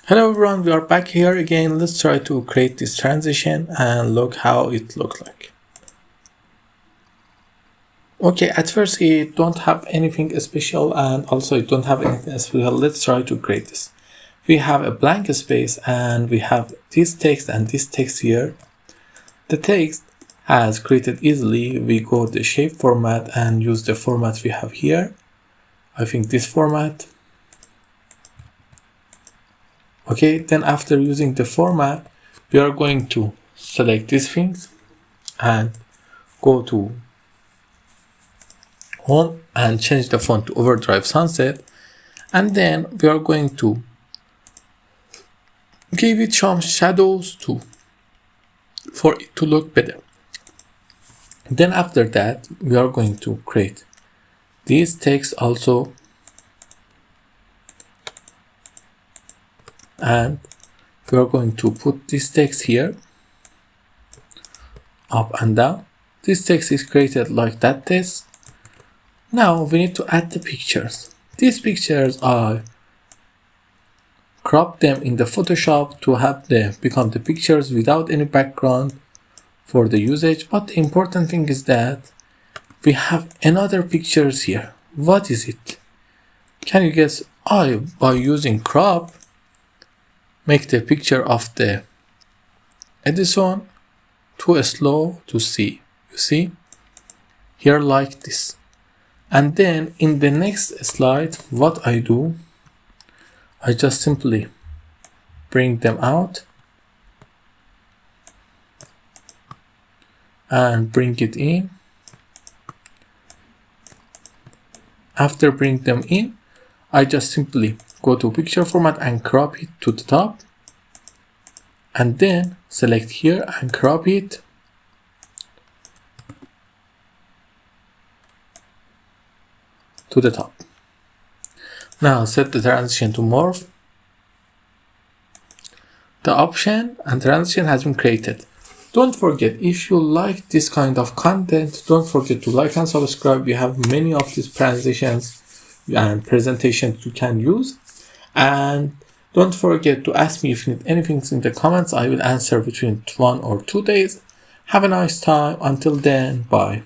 Hello everyone, we are back here again. Let's try to create this transition and look how it looks like. Okay, at first it don't have anything special and also it don't have anything special. Let's try to create this. We have a blank space and we have this text and this text here. The text has created easily. We go the shape format and use the format we have here. I think this format. Okay, then after using the format, we are going to select these things and go to home and change the font to Overdrive Sunset. And then we are going to give it some shadows for it to look better. Then after that, we are going to create this text also. And we are going to put this text here, up and down. This text is created like that text. Now we need to add the pictures. These pictures I crop them in the Photoshop to have them become the pictures without any background for the usage. But the important thing is that we have another pictures here. What is it? Can you guess? By using crop, make the picture of the Edison too slow to see. You see? Here like this. And then in the next slide, what I do, I just simply bring them out and bring it in. After bring them in, I just simply go to picture format and crop it to the top, and then select here and crop it to the top. Now set the transition to morph. The option and transition has been created. Don't forget, if you like this kind of content, don't forget to like and subscribe. We have many of these transitions and presentations you can use. And don't forget to ask me if you need anything in the comments. I will answer between 1 or 2 days. Have a nice time. Until then, bye.